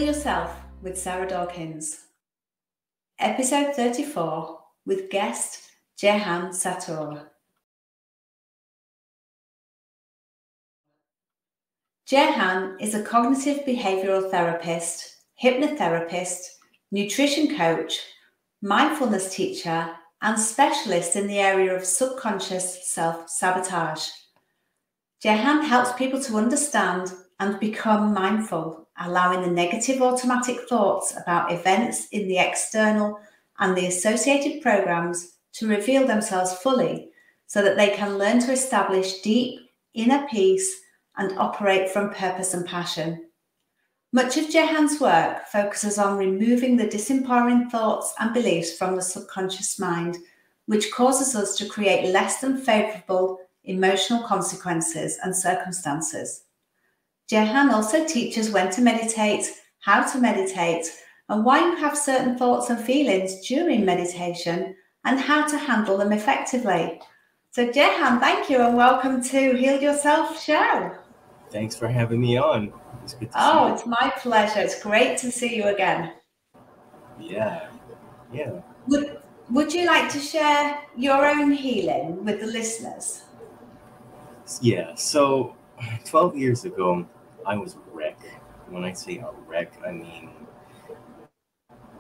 Yourself with Sarah Dawkins. Episode 34 with guest Jehan Sattaur. Jehan is a cognitive behavioural therapist, hypnotherapist, nutrition coach, mindfulness teacher, and specialist in the area of subconscious self-sabotage. Jehan helps people to understand and become mindful, allowing the negative automatic thoughts about events in the external and the associated programs to reveal themselves fully so that they can learn to establish deep inner peace and operate from purpose and passion. Much of Jehan's work focuses on removing the disempowering thoughts and beliefs from the subconscious mind, which causes us to create less than favourable emotional consequences and circumstances. Jehan also teaches when to meditate, how to meditate, and why you have certain thoughts and feelings during meditation, and how to handle them effectively. So Jehan, thank you and welcome to Heal Yourself show. Thanks for having me on. It's good to see you. It's my pleasure. It's great to see you again. Yeah. Would you like to share your own healing with the listeners? Yeah, so 12 years ago, I was a wreck. When I say a wreck, I mean,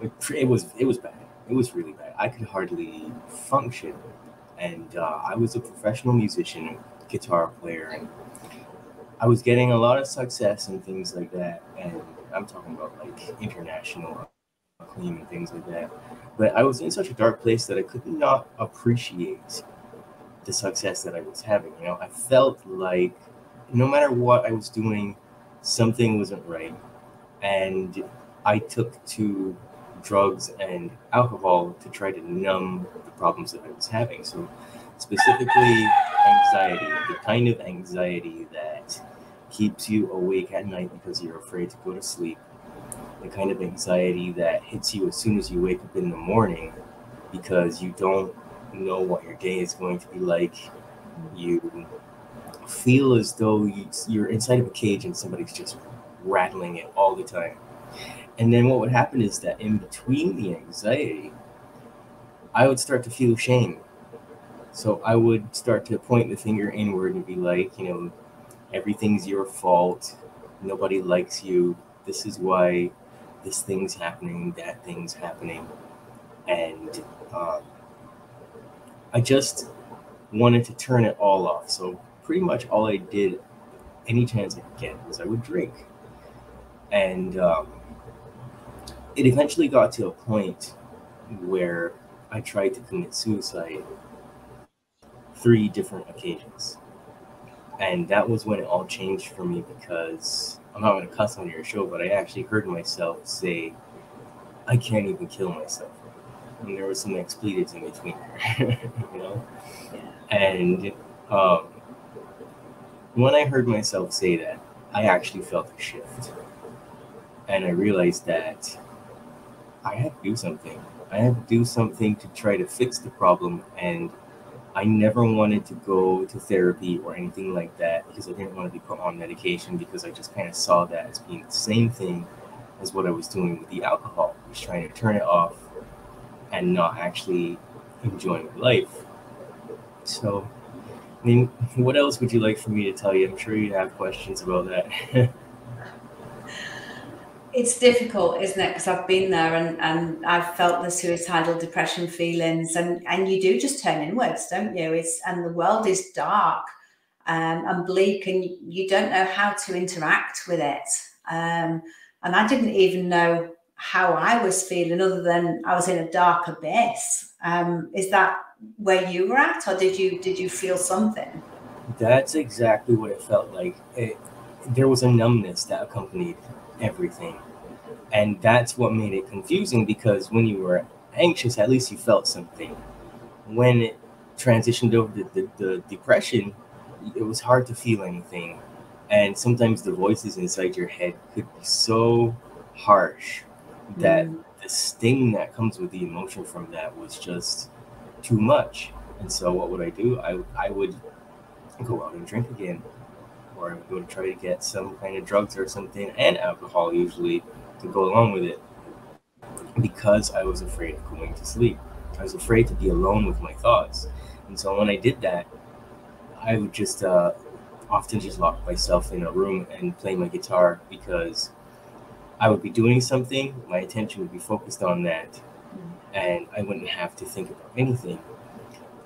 it was bad. It was really bad. I could hardly function. And I was a professional musician, guitar player, and I was getting a lot of success and things like that. And I'm talking about like international acclaim and things like that. But I was in such a dark place that I could not appreciate the success that I was having. I felt like no matter what I was doing, something wasn't right. And I took to drugs and alcohol to try to numb the problems that I was having. So specifically anxiety, the kind of anxiety that keeps you awake at night because you're afraid to go to sleep. The kind of anxiety that hits you as soon as you wake up in the morning because you don't know what your day is going to be like. You feel as though you're inside of a cage and somebody's just rattling it all the time. And then what would happen is that in between the anxiety, I would start to feel shame. So I would start to point the finger inward and be like, everything's your fault. Nobody likes you. This is why this thing's happening, that thing's happening. And I just wanted to turn it all off. So pretty much all I did any chance I could get was I would drink. And it eventually got to a point where I tried to commit suicide 3 different occasions. And that was when it all changed for me, because I'm not going to cuss on your show, but I actually heard myself say, I can't even kill myself. And there was some expletives in between there, And when I heard myself say that, I actually felt a shift. And I realized that I had to do something. I had to do something to try to fix the problem. And I never wanted to go to therapy or anything like that because I didn't want to be put on medication, because I just kind of saw that as being the same thing as what I was doing with the alcohol, was trying to turn it off and not actually enjoy my life. So, I mean, what else would you like for me to tell you? I'm sure you have questions about that. It's difficult, isn't it? Because I've been there and I've felt the suicidal depression feelings, and you do just turn inwards, don't you? And the world is dark and bleak, and you don't know how to interact with it. And I didn't even know how I was feeling, other than I was in a dark abyss. Is that where you were at, or did you feel something? That's exactly what it felt like. There was a numbness that accompanied everything. And that's what made it confusing, because when you were anxious, at least you felt something. When it transitioned over to the depression, it was hard to feel anything. And sometimes the voices inside your head could be so harsh that the sting that comes with the emotion from that was just too much. And so what would I do? I would go out and drink again, or I would go to try to get some kind of drugs or something, and alcohol usually, to go along with it, because I was afraid of going to sleep. I was afraid to be alone with my thoughts. And so when I did that, I would just often just lock myself in a room and play my guitar, because I would be doing something, my attention would be focused on that, and I wouldn't have to think about anything.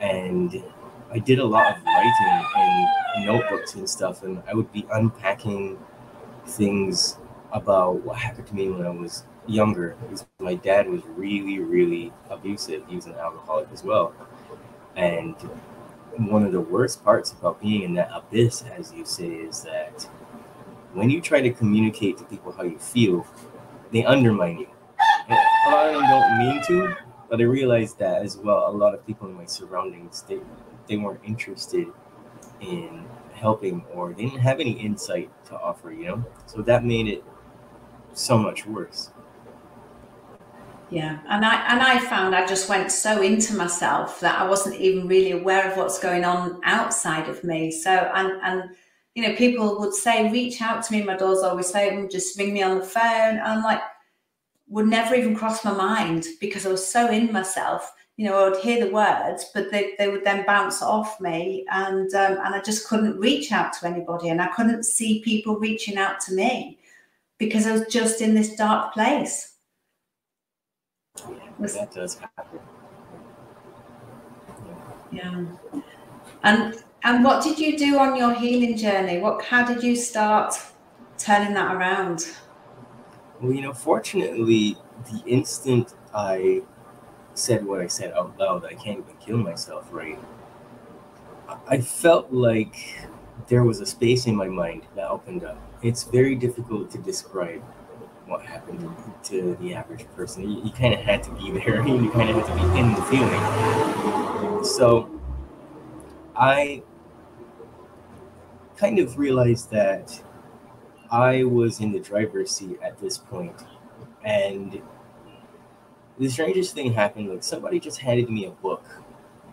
And I did a lot of writing in notebooks and stuff, and I would be unpacking things about what happened to me when I was younger. Because my dad was really, really abusive. He was an alcoholic as well. And one of the worst parts about being in that abyss, as you say, is that when you try to communicate to people how you feel, they undermine you. And a lot of them don't mean to, but I realized that as well. A lot of people in my surroundings, they weren't interested in helping, or they didn't have any insight to offer, you know? So that made it so much worse. Yeah, and I found I just went so into myself that I wasn't even really aware of what's going on outside of me. So and you know, people would say, reach out to me. My daughters always say, just ring me on the phone. And I'm like, would never even cross my mind, because I was so in myself. You know, I would hear the words, but they would then bounce off me, and I just couldn't reach out to anybody, and I couldn't see people reaching out to me, because I was just in this dark place. That does happen. Yeah. And what did you do on your healing journey? How did you start turning that around? Well, you know, fortunately, the instant I said what I said out loud, I can't even kill myself, right? I felt like there was a space in my mind that opened up. It's very difficult to describe what happened to the average person. You kind of had to be there. You kind of had to be in the feeling. So I kind of realized that I was in the driver's seat at this point, and the strangest thing happened. Like, somebody just handed me a book,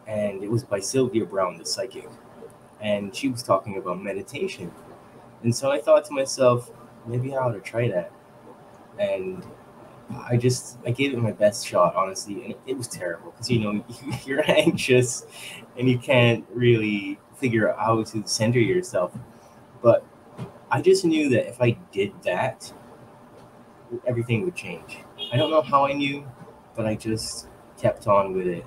and it was by Sylvia Brown, the psychic, and she was talking about meditation. And so I thought to myself, maybe I ought to try that. And I gave it my best shot, honestly, and it was terrible, because, you know, you're anxious and you can't really figure out how to center yourself. But I just knew that if I did that, everything would change. I don't know how I knew, but I just kept on with it.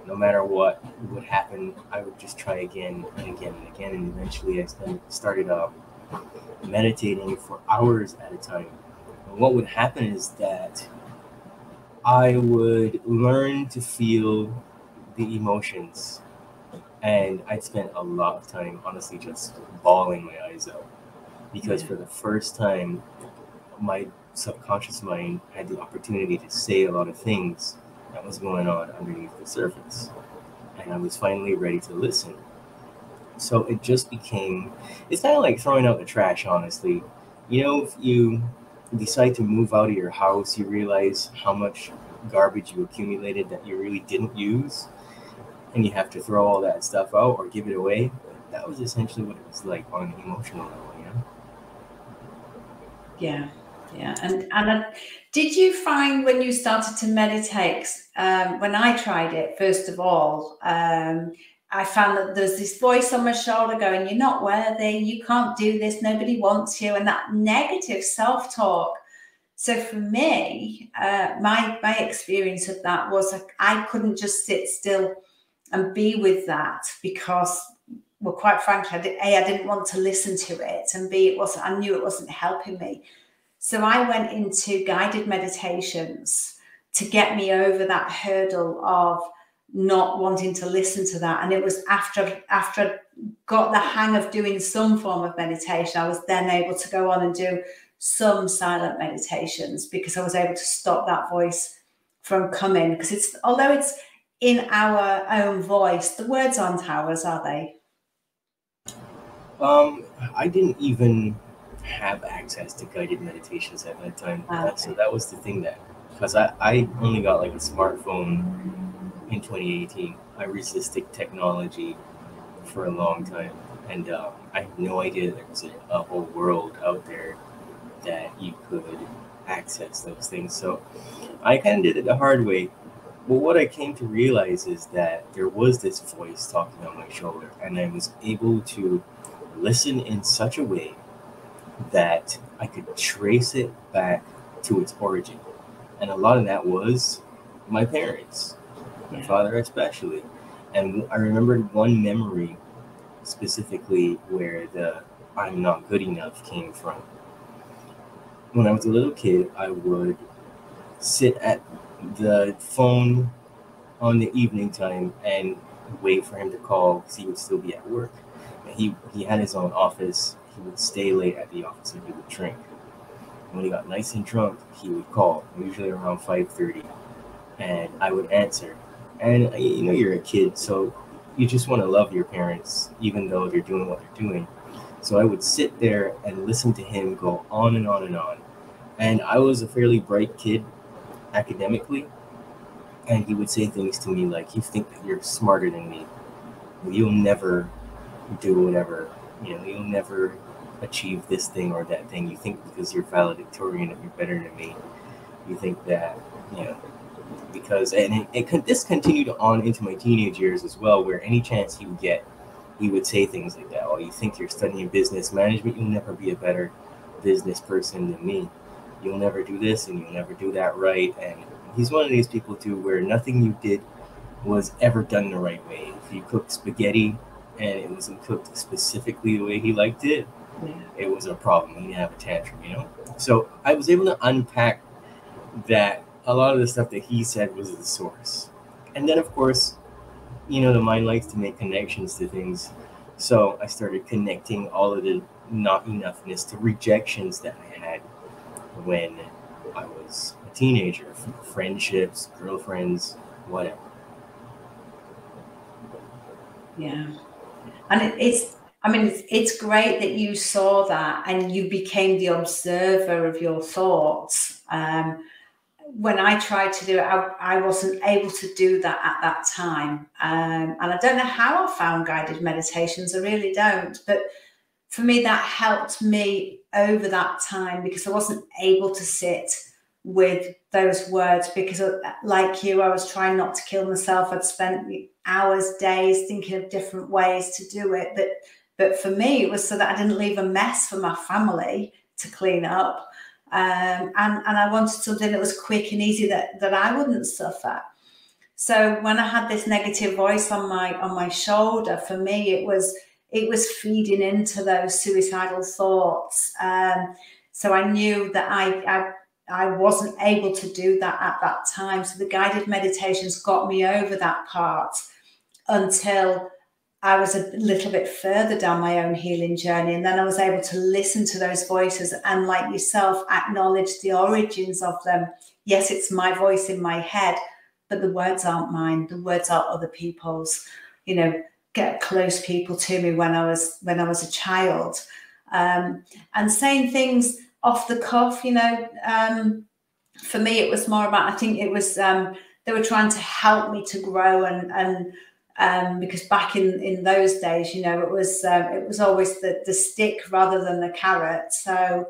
No matter what would happen, I would just try again and again and again. And eventually I started meditating for hours at a time. And what would happen is that I would learn to feel the emotions. And I'd spent a lot of time, honestly, just bawling my eyes out. Because for the first time, my subconscious mind had the opportunity to say a lot of things that was going on underneath the surface. And I was finally ready to listen. So it just became, it's kind of like throwing out the trash, honestly. You know, if you decide to move out of your house, you realize how much garbage you accumulated that you really didn't use, and you have to throw all that stuff out or give it away. That was essentially what it was like on an emotional level, you know? Yeah. Yeah, and did you find when you started to meditate, when I tried it, first of all, I found that there's this voice on my shoulder going, you're not worthy, you can't do this, nobody wants you, and that negative self-talk. So for me, my experience of that was like, I couldn't just sit still and be with that, because, well, quite frankly, I didn't want to listen to it, and B, I knew it wasn't helping me. So I went into guided meditations to get me over that hurdle of not wanting to listen to that. And it was after I got the hang of doing some form of meditation, I was then able to go on and do some silent meditations, because I was able to stop that voice from coming. Because although it's in our own voice, the words aren't ours, are they? I didn't even have access to guided meditations at that time. Okay. So that was the thing, that because I only got like a smartphone in 2018. I resisted technology for a long time, and I had no idea there was a whole world out there that you could access those things. So I kind of did it the hard way. But what I came to realize is that there was this voice talking on my shoulder, and I was able to listen in such a way that I could trace it back to its origin. And a lot of that was my parents, my father especially. And I remembered one memory specifically where the "I'm not good enough" came from. When I was a little kid, I would sit at the phone on the evening time and wait for him to call because he would still be at work. And he had his own office. He would stay late at the office and he would drink. When he got nice and drunk, he would call, usually around 5:30, and I would answer. And you're a kid, so you just want to love your parents, even though they're doing what they're doing. So I would sit there and listen to him go on and on and on. And I was a fairly bright kid academically, and he would say things to me like, "You think that you're smarter than me? You'll never do whatever. You'll never achieve this thing or that thing. You think because you're valedictorian that you're better than me. You think that, because," and this continued on into my teenage years as well, where any chance he would get, he would say things like that. "Oh, you think you're studying business management? You'll never be a better business person than me. You'll never do this and you'll never do that right." And he's one of these people too, where nothing you did was ever done the right way. If you cooked spaghetti and it wasn't cooked specifically the way he liked it, it was a problem. He'd have a tantrum, So I was able to unpack that a lot of the stuff that he said was the source. And then, of course, the mind likes to make connections to things. So I started connecting all of the not enoughness to rejections that I had when I was a teenager, friendships, girlfriends, whatever. Yeah. And it's great that you saw that and you became the observer of your thoughts. When I tried to do it, I wasn't able to do that at that time. And I don't know how I found guided meditations. I really don't. But for me, that helped me over that time because I wasn't able to sit with those words because, like you, I was trying not to kill myself. I'd spent hours, days thinking of different ways to do it. But for me, it was so that I didn't leave a mess for my family to clean up. And I wanted something that was quick and easy that I wouldn't suffer. So when I had this negative voice on my shoulder, for me it was feeding into those suicidal thoughts. So I knew that I wasn't able to do that at that time. So the guided meditations got me over that part until I was a little bit further down my own healing journey. And then I was able to listen to those voices and, like yourself, acknowledge the origins of them. Yes, it's my voice in my head, but the words aren't mine. The words are other people's, get close people to me when I was a child. And saying things off the cuff, for me, it was more about, I think it was, they were trying to help me to grow and because back in those days, it was always the stick rather than the carrot. So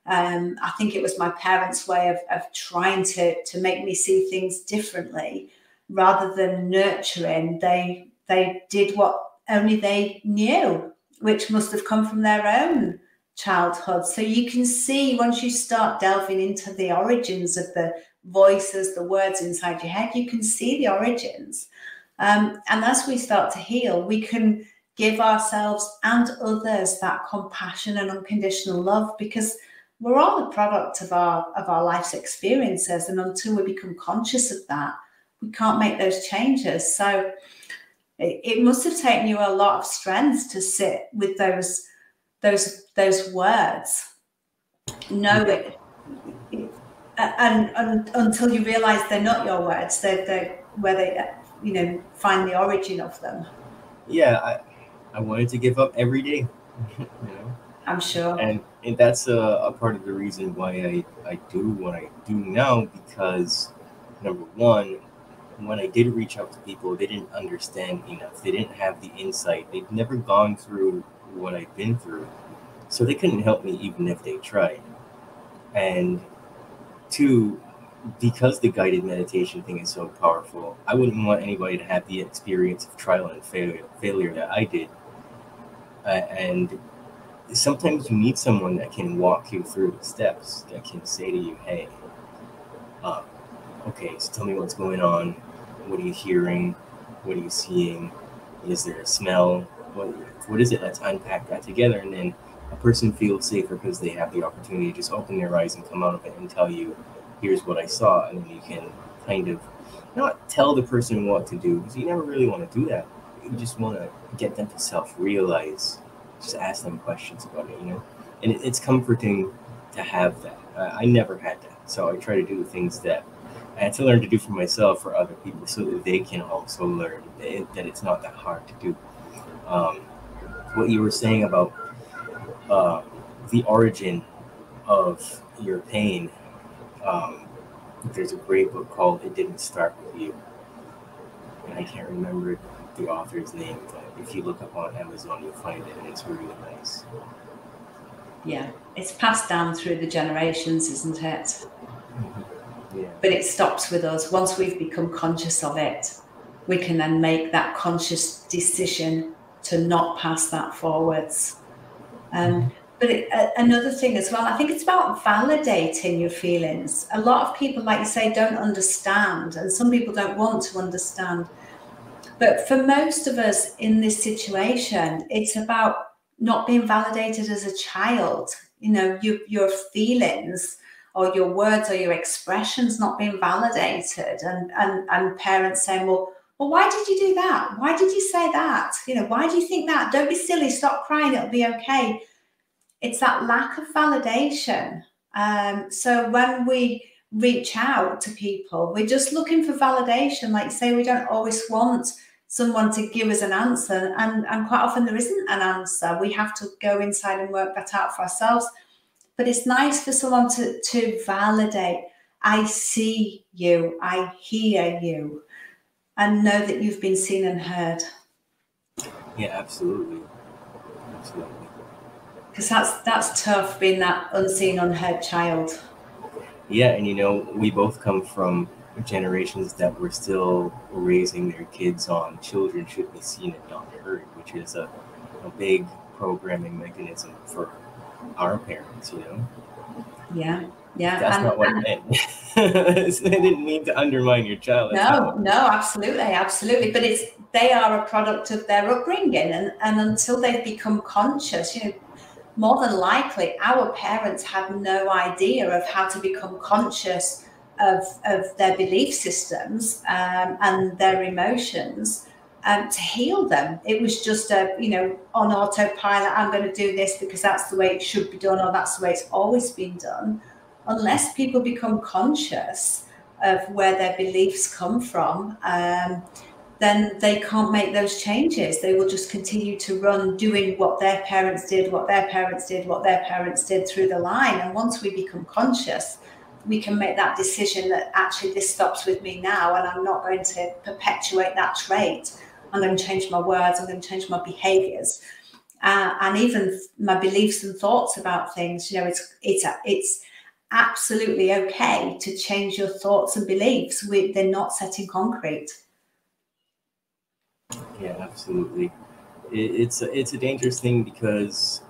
I think it was my parents' way of trying to make me see things differently rather than nurturing. They did what only they knew, which must have come from their own childhood. So you can see once you start delving into the origins of the voices, the words inside your head, you can see the origins. And as we start to heal, we can give ourselves and others that compassion and unconditional love because we're all the product of our life's experiences. And until we become conscious of that, we can't make those changes. So it must have taken you a lot of strength to sit with those words, know it, and until you realize they're not your words, they're where they find the origin of them. Yeah, I wanted to give up every day. I'm sure. And that's a part of the reason why I do what I do now, because number one, when I did reach out to people, they didn't understand enough. They didn't have the insight. They've never gone through what I've been through. So they couldn't help me even if they tried. And two, because the guided meditation thing is so powerful, I wouldn't want anybody to have the experience of trial and failure that I did. And sometimes you need someone that can walk you through the steps, that can say to you, hey, okay, so tell me what's going on. What are you hearing? What are you seeing? Is there a smell? What is it? Let's unpack that together. And then a person feels safer because they have the opportunity to just open their eyes and come out of it and tell you, here's what I saw. And then you can kind of not tell the person what to do, because you never really want to do that. You just want to get them to self-realize. Just ask them questions about it, And it's comforting to have that. I never had that. So I try to do things that I had to learn to do for myself, for other people, so that they can also learn that it's not that hard to do. What you were saying about the origin of your pain, there's a great book called It Didn't Start With You. And I can't remember the author's name, but if you look up on Amazon, you'll find it, and it's really nice. Yeah, it's passed down through the generations, isn't it? Mm-hmm. Yeah. But it stops with us. Once we've become conscious of it, we can then make that conscious decision to not pass that forwards. But another thing as well, I think it's about validating your feelings. A lot of people, like you say, don't understand, and some people don't want to understand. But for most of us in this situation, it's about not being validated as a child. Your feelings or your words or your expressions not being validated, and parents saying, well, why did you do that? Why did you say that? Why do you think that? Don't be silly, stop crying, it'll be okay. It's that lack of validation. So when we reach out to people, we're just looking for validation. Like you say, we don't always want someone to give us an answer, and quite often there isn't an answer. We have to go inside and work that out for ourselves. But it's nice for someone to validate. I see you, I hear you, and know that you've been seen and heard. Yeah, absolutely. Absolutely. Because that's tough, being that unseen, unheard child. Yeah, and we both come from generations that were still raising their kids on children should be seen and not heard, which is a big programming mechanism for our parents, Yeah. That's not what I meant. I didn't mean to undermine your child. No, absolutely. But they are a product of their upbringing, and until they've become conscious, more than likely our parents had no idea of how to become conscious of their belief systems and their emotions to heal them. It was just on autopilot, I'm going to do this because that's the way it should be done, or that's the way it's always been done. Unless people become conscious of where their beliefs come from, then they can't make those changes. They will just continue to run doing what their parents did through the line. And once we become conscious, we can make that decision that actually this stops with me now, and I'm not going to perpetuate that trait. I'm going to change my words, I'm going to change my behaviors, and even my beliefs and thoughts about things. It's absolutely okay to change your thoughts and beliefs. They're not set in concrete. Yeah, absolutely. It's a dangerous thing, because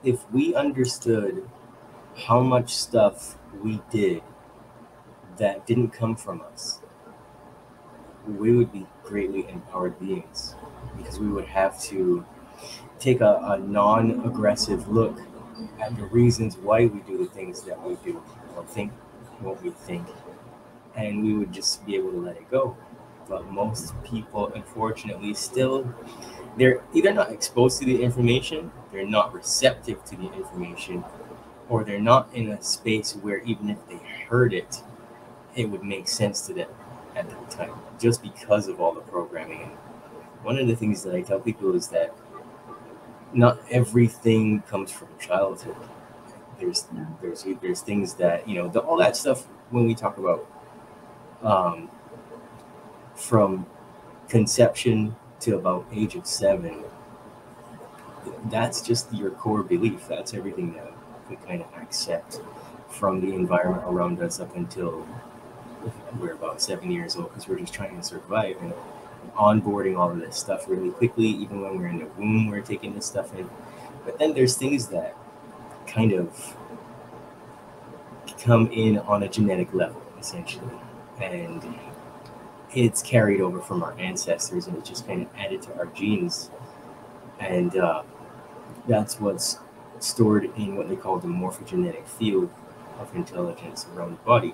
if we understood how much stuff we did that didn't come from us, we would be greatly empowered beings, because we would have to take a non-aggressive look at the reasons why we do the things that we do, or think what we think, and we would just be able to let it go. But most people, unfortunately, they're either not exposed to the information, they're not receptive to the information, or they're not in a space where even if they heard it, it would make sense to them at that time, just because of all the programming. And one of the things that I tell people is that not everything comes from childhood. There's things that, all that stuff when we talk about from conception to about age of 7, that's just your core belief. That's everything that we kind of accept from the environment around us up until we're about 7 years old, because we're just trying to survive and onboarding all of this stuff really quickly. Even when we're in the womb, we're taking this stuff in. But then there's things that kind of come in on a genetic level, essentially, and it's carried over from our ancestors, and it's just kind of added to our genes, and that's what's stored in what they call the morphogenetic field of intelligence around the body.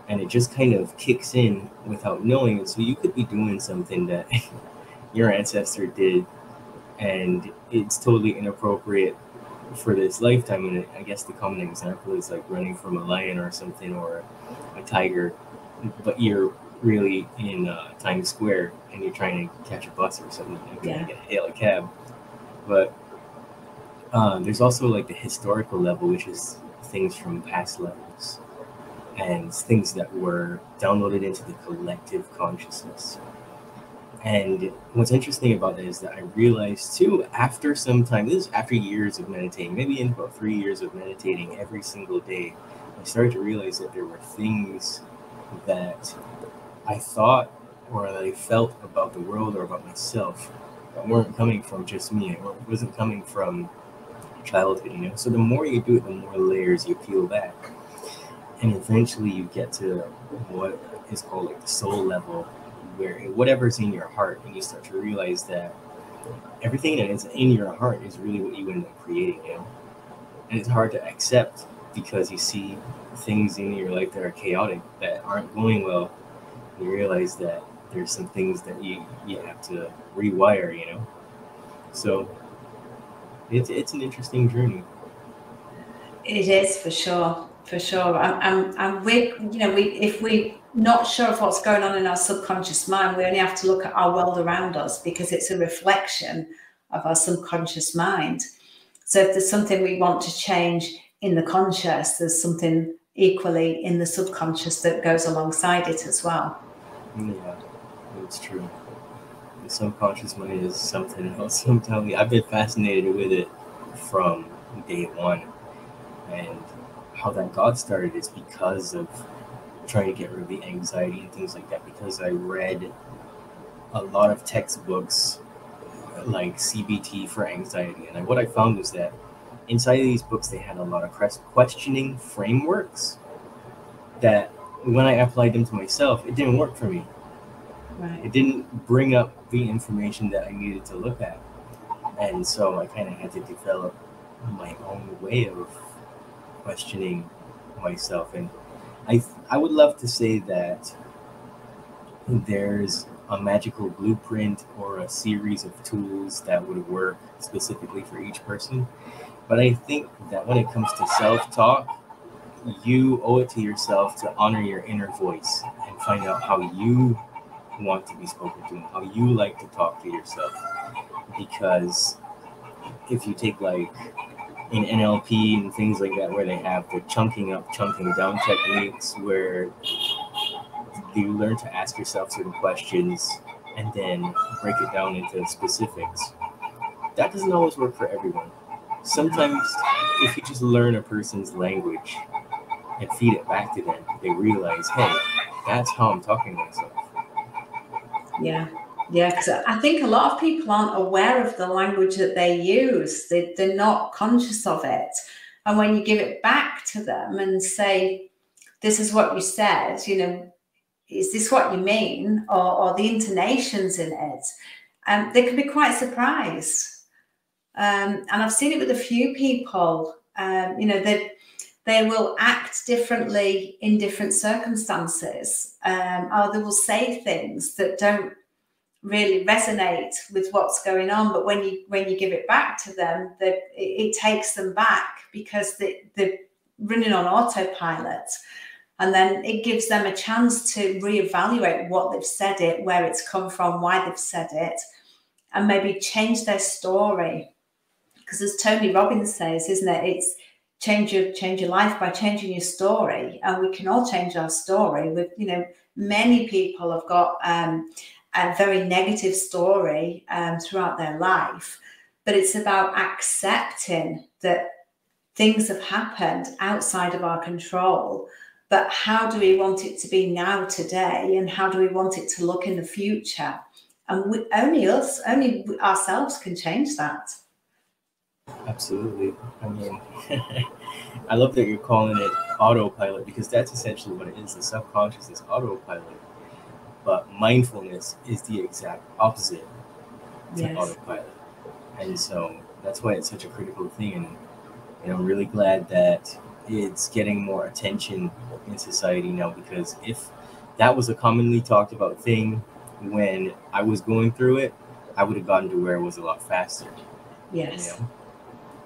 And it just kind of kicks in without knowing it. So you could be doing something that your ancestor did, and it's totally inappropriate for this lifetime. And I guess the common example is like running from a lion or something, or a tiger, but you're really in Times Square and you're trying to catch a bus or something, and trying to hail a cab. But there's also like the historical level, which is things from past levels and things that were downloaded into the collective consciousness. And what's interesting about that is that I realized too, after some time, this is after years of meditating, maybe in about 3 years of meditating every single day, I started to realize that there were things that I thought or that I felt about the world or about myself that weren't coming from just me. It wasn't coming from childhood, you know? So the more you do it, the more layers you peel back. And eventually you get to what is called like the soul level, where whatever's in your heart, and you start to realize that everything that is in your heart is really what you end up creating, you know? And it's hard to accept because you see things in your life that are chaotic, that aren't going well. You realize that there's some things that you have to rewire, you know? So it's an interesting journey. It is, for sure. For sure. And we, you know, if we're not sure of what's going on in our subconscious mind, we only have to look at our world around us, because it's a reflection of our subconscious mind. So if there's something we want to change in the conscious, there's something equally in the subconscious that goes alongside it as well. Yeah, it's true. The subconscious mind is something else. I'm telling you, I've been fascinated with it from day one. And how that got started is because of trying to get rid of the anxiety and things like that, because I read a lot of textbooks like CBT for anxiety. And what I found was that inside of these books, they had a lot of questioning frameworks that when I applied them to myself, it didn't work for me. Right. It didn't bring up the information that I needed to look at. And so I kind of had to develop my own way of questioning myself. And I would love to say that there's a magical blueprint or a series of tools that would work specifically for each person. But I think that when it comes to self-talk, you owe it to yourself to honor your inner voice and find out how you want to be spoken to and how you like to talk to yourself. Because if you take like in NLP and things like that, where they have the chunking up, chunking down techniques, where you learn to ask yourself certain questions and then break it down into specifics, that doesn't always work for everyone. Sometimes if you just learn a person's language and feed it back to them, they realize, hey, that's how I'm talking to myself. Yeah, because I think a lot of people aren't aware of the language that they use. They're not conscious of it. And when you give it back to them and say, this is what you said, you know, is this what you mean? Or the intonations in it, they can be quite surprised. And I've seen it with a few people, you know, that they will act differently in different circumstances, or they will say things that don't really resonate with what's going on. But when you give it back to them, that it takes them back, because they're running on autopilot. And then it gives them a chance to reevaluate what they've said it, where it's come from, why they've said it, and maybe change their story. Because as Tony Robbins says, isn't it? It's change your life by changing your story. And we can all change our story. With, you know, many people have got a very negative story throughout their life, but it's about accepting that things have happened outside of our control, but how do we want it to be now today, and how do we want it to look in the future? And only ourselves can change that. Absolutely. I mean, I love that you're calling it autopilot, because that's essentially what it is. The subconscious is autopilot, but mindfulness is the exact opposite to autopilot. And so that's why it's such a critical thing. And I'm really glad that it's getting more attention in society now, because if that was a commonly talked about thing when I was going through it, I would have gotten to where it was a lot faster. Yes. You know?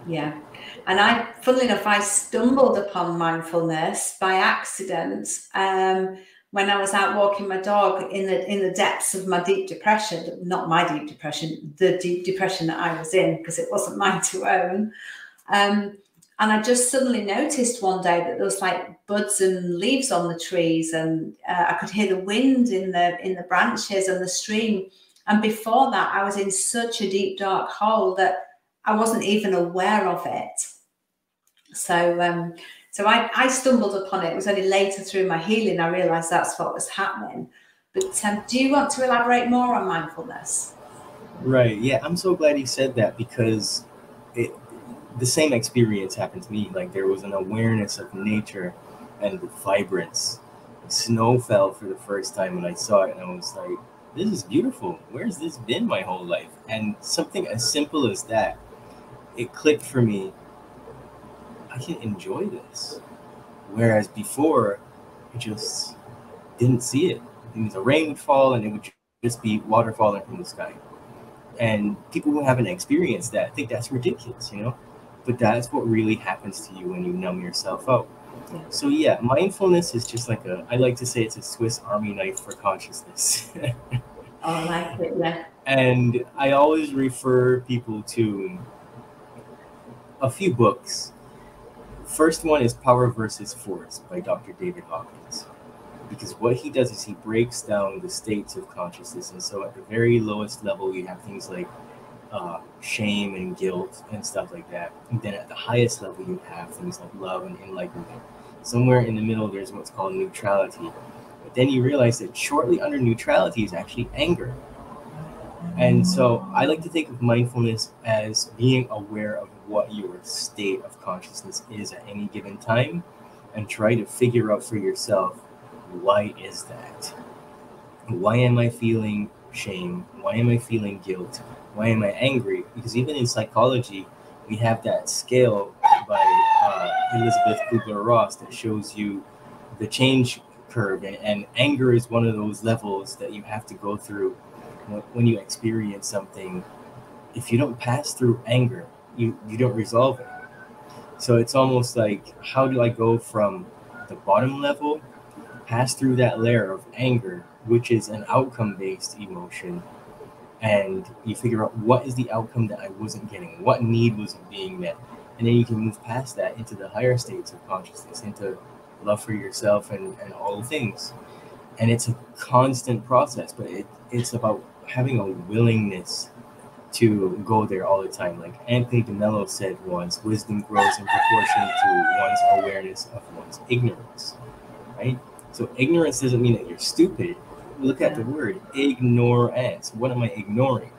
Yeah. And funnily enough, I stumbled upon mindfulness by accident when I was out walking my dog in the depths of my deep depression. Not my deep depression, the deep depression that I was in, because it wasn't mine to own. And I just suddenly noticed one day that there was like buds and leaves on the trees, and I could hear the wind in the branches and the stream. And before that, I was in such a deep, dark hole that I wasn't even aware of it. So I stumbled upon it. It was only later through my healing I realized that's what was happening. But do you want to elaborate more on mindfulness? Right. Yeah, I'm so glad you said that, because the same experience happened to me. Like, there was an awareness of nature and the vibrance. Snow fell for the first time when I saw it, and I was like, this is beautiful. Where's this been my whole life? And something as simple as that, it clicked for me. I can enjoy this. Whereas before, I just didn't see it. The rain would fall and it would just be water falling from the sky. And people who haven't experienced that think that's ridiculous, you know? But that's what really happens to you when you numb yourself out. Yeah. So yeah, mindfulness is just like I like to say it's a Swiss Army knife for consciousness. Oh, I like it, yeah. And I always refer people to a few books. First one is Power versus Force by Dr. David Hawkins. Because what he does is he breaks down the states of consciousness. And so at the very lowest level, you have things like shame and guilt and stuff like that. And then at the highest level, you have things like love and enlightenment. Somewhere in the middle, there's what's called neutrality. But then you realize that shortly under neutrality is actually anger. And so I like to think of mindfulness as being aware of what your state of consciousness is at any given time, and try to figure out for yourself, why is that? Why am I feeling shame? Why am I feeling guilt? Why am I angry? Because even in psychology, we have that scale by Elizabeth Kubler-Ross that shows you the change curve, and anger is one of those levels that you have to go through when you experience something. If you don't pass through anger, you don't resolve it. So it's almost like, how do I go from the bottom level, pass through that layer of anger, which is an outcome-based emotion, and you figure out what is the outcome that I wasn't getting, what need wasn't being met, and then you can move past that into the higher states of consciousness, into love for yourself and all the things. And it's a constant process, but it's about having a willingness to go there all the time. Like Anthony DeMello said once, wisdom grows in proportion to one's awareness of one's ignorance, right? So ignorance doesn't mean that you're stupid. Look at the word, ignorance. What am I ignoring?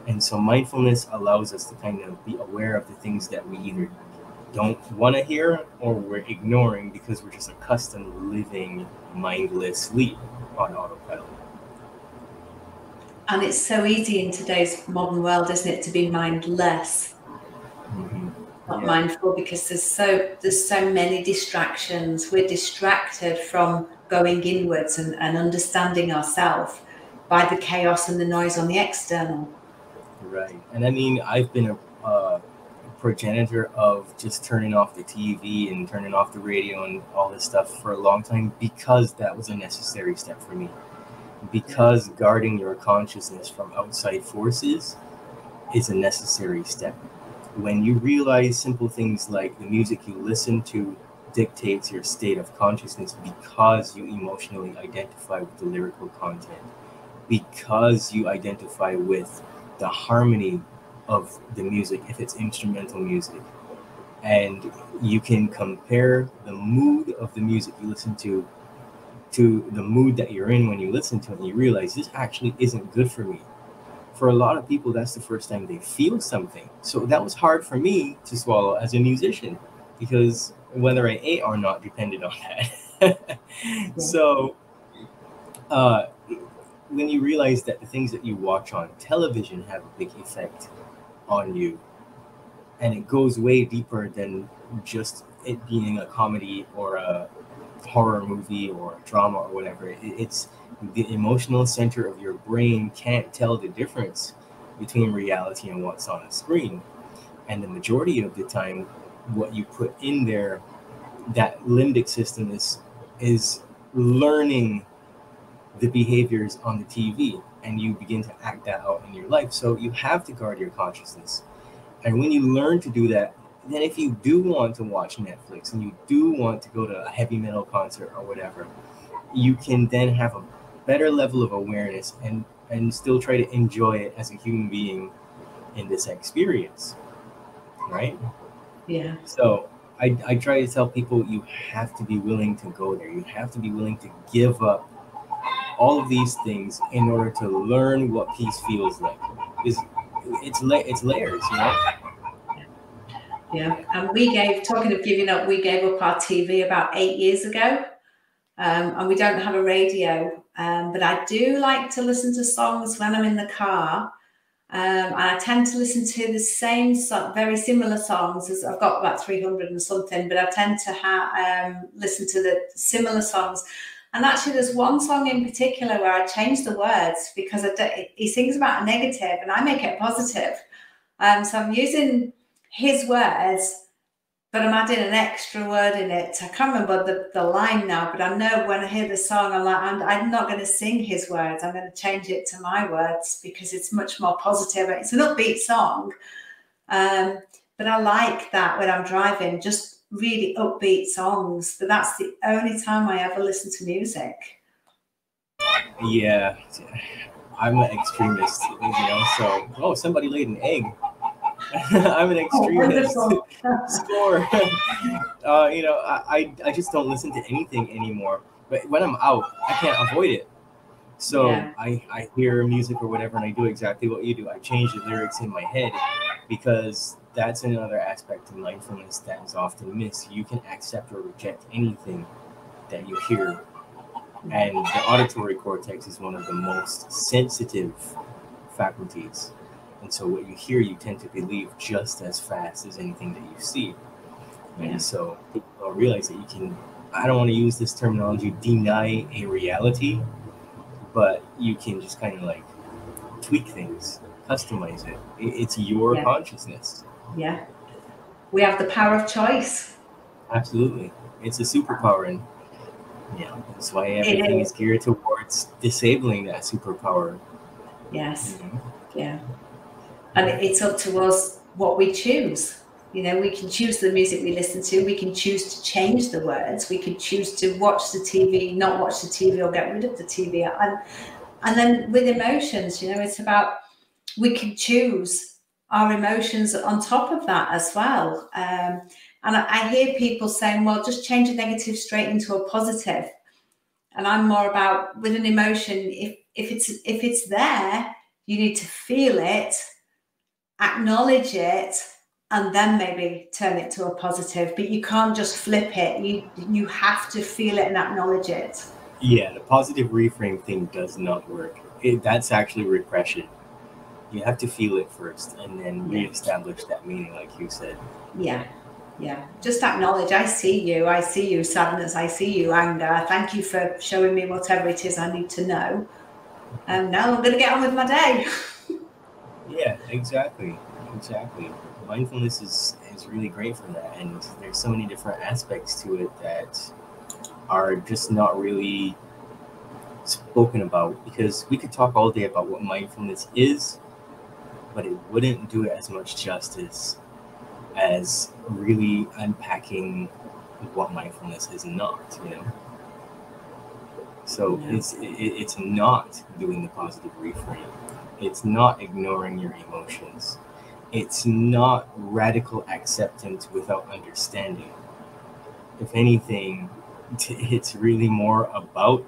And so mindfulness allows us to kind of be aware of the things that we either don't want to hear or we're ignoring because we're just accustomed living mindlessly on autopilot. And it's so easy in today's modern world, isn't it, to be mindless, not mindful, because there's so many distractions. We're distracted from going inwards and understanding ourselves by the chaos and the noise on the external. Right. And I mean, I've been a progenitor of just turning off the TV and turning off the radio and all this stuff for a long time, because that was a necessary step for me. Because guarding your consciousness from outside forces is a necessary step. When you realize simple things like the music you listen to dictates your state of consciousness because you emotionally identify with the lyrical content, because you identify with the harmony of the music if it's instrumental music, and you can compare the mood of the music you listen to the mood that you're in when you listen to it, and you realize this actually isn't good for me. For a lot of people, that's the first time they feel something. So that was hard for me to swallow as a musician, because whether I ate or not depended on that. So when you realize that the things that you watch on television have a big effect on you, and it goes way deeper than just it being a comedy or a horror movie or a drama or whatever. It's the emotional center of your brain can't tell the difference between reality and what's on the screen. And the majority of the time, what you put in there, that limbic system is learning the behaviors on the TV, and you begin to act that out in your life. So you have to guard your consciousness. And when you learn to do that, then if you do want to watch Netflix and you do want to go to a heavy metal concert or whatever, you can then have a better level of awareness and still try to enjoy it as a human being in this experience, right? Yeah. So I try to tell people, you have to be willing to go there. You have to be willing to give up all of these things in order to learn what peace feels like. It's layers, you know? Yeah. And talking of giving up, we gave up our TV about 8 years ago. And we don't have a radio. But I do like to listen to songs when I'm in the car. And I tend to listen to the same very similar songs. As I've got about 300 and something, but I tend to listen to the similar songs. And actually, there's one song in particular where I change the words, because he sings about a negative and I make it positive. So I'm using his words, but I'm adding an extra word in it. I can't remember the line now, but I know when I hear the song, I'm like, I'm not going to sing his words. I'm going to change it to my words, because it's much more positive. It's an upbeat song. But I like that when I'm driving, just really upbeat songs. But that's the only time I ever listen to music. Yeah, I'm an extremist, you know, so, somebody laid an egg. I'm an extremist. Score. You know, I just don't listen to anything anymore. But when I'm out, I can't avoid it. So yeah. I hear music or whatever, and I do exactly what you do. I change the lyrics in my head, because that's another aspect of mindfulness that is often missed. You can accept or reject anything that you hear. And the auditory cortex is one of the most sensitive faculties. And so what you hear, you tend to believe just as fast as anything that you see. And so people don't realize that you can, I don't want to use this terminology, deny a reality, but you can just kind of like tweak things, customize it. It's your consciousness. Yeah. We have the power of choice. Absolutely. It's a superpower. And that's why everything is geared towards disabling that superpower. Yes. Yeah. And it's up to us what we choose. You know, we can choose the music we listen to. We can choose to change the words. We can choose to watch the TV, not watch the TV, or get rid of the TV. And then with emotions, you know, it's about, we can choose our emotions on top of that as well. And I hear people saying, well, just change a negative straight into a positive. And I'm more about, with an emotion, if it's there, you need to feel it, acknowledge it, and then maybe turn it to a positive. But you can't just flip it. You have to feel it and acknowledge it. Yeah, the positive reframe thing does not work. That's actually repression. You have to feel it first and then reestablish that meaning, like you said. Yeah. Just acknowledge, I see you sadness, I see you anger. Thank you for showing me whatever it is I need to know. And now I'm going to get on with my day. Yeah, exactly. Mindfulness is really great for that, and there's so many different aspects to it that are just not really spoken about, because we could talk all day about what mindfulness is, but it wouldn't do it as much justice as really unpacking what mindfulness is not, you know. So it's not doing the positive reframe. It's not ignoring your emotions. it's not radical acceptance without understanding. If anything, it's really more about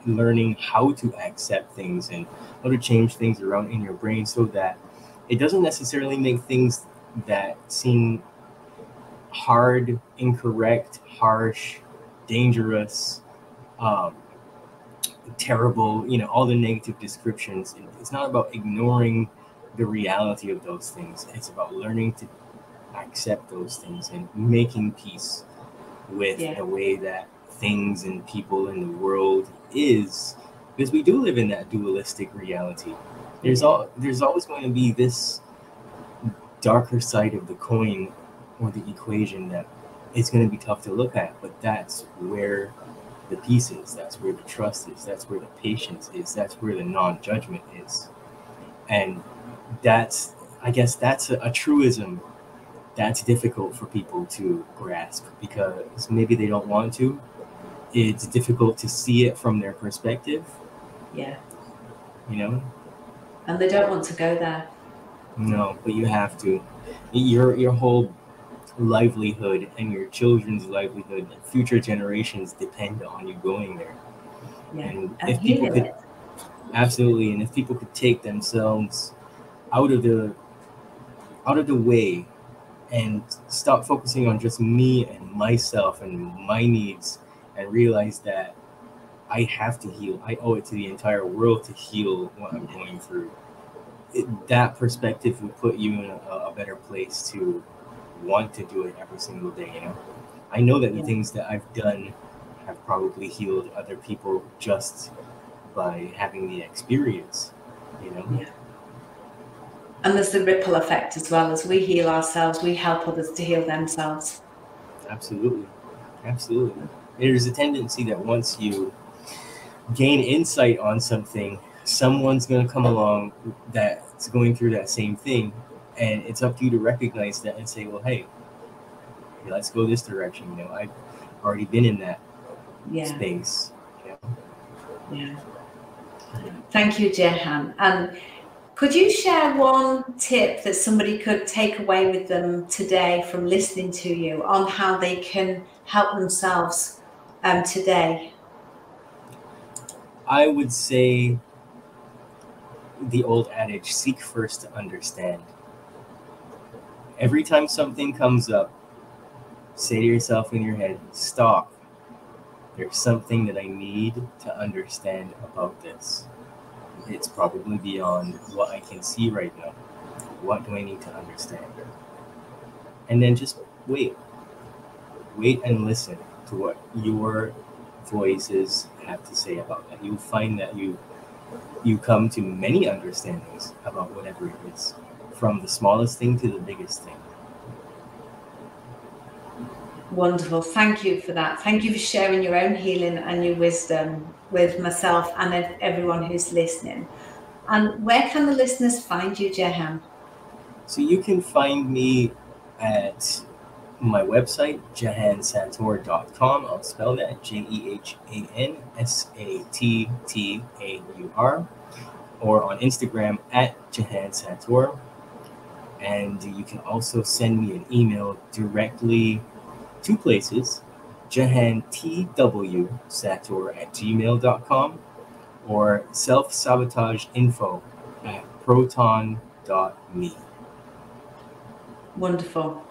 learning how to accept things and how to change things around in your brain so that it doesn't necessarily make things that seem hard, incorrect, harsh, dangerous, terrible, all the negative descriptions. It's not about ignoring the reality of those things. It's about learning to accept those things and making peace with the way that things and people in the world is, because we do live in that dualistic reality. There's always going to be this darker side of the coin or the equation that it's going to be tough to look at, but that's where the peace is, that's where the trust is, that's where the patience is, that's where the non-judgment is. And I guess that's a truism that's difficult for people to grasp because maybe they don't want to. It's difficult to see it from their perspective. Yeah. And they don't want to go there. No, but you have to. Your whole livelihood and your children's livelihood, future generations depend on you going there. Yeah. And if people could, absolutely, and if people could take themselves out of the way and stop focusing on just me and myself and my needs and realize that I have to heal. I owe it to the entire world to heal what I'm going through. That perspective would put you in a better place to want to do it every single day. I know that the things that I've done have probably healed other people just by having the experience. Yeah. And there's the ripple effect as well. As we heal ourselves, we help others to heal themselves. Absolutely. There's a tendency that once you gain insight on something, someone's going to come along that's going through that same thing, and it's up to you to recognize that and say, well, hey, let's go this direction. I've already been in that space. Yeah. Thank you, Jehan. And could you share one tip that somebody could take away with them today from listening to you on how they can help themselves today? I would say the old adage, seek first to understand. Every time something comes up, say to yourself in your head, stop. There's something that I need to understand about this. It's probably beyond what I can see right now. What do I need to understand? And then just wait. Wait and listen to what your voices have to say about that. You'll find that you come to many understandings about whatever it is, from the smallest thing to the biggest thing. Wonderful. Thank you for that. Thank you for sharing your own healing and your wisdom with myself and everyone who's listening. And where can the listeners find you, Jehan? So you can find me at my website, jehansattaur.com. I'll spell that JehanSattaur, or on Instagram at JehanSattaur. And you can also send me an email directly, two places, jehantwsattaur@gmail.com or selfsabotageinfo@proton.me. Wonderful.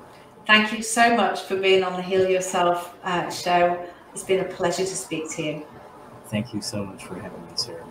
Thank you so much for being on the Heal Yourself show. It's been a pleasure to speak to you. Thank you so much for having me, Sarah.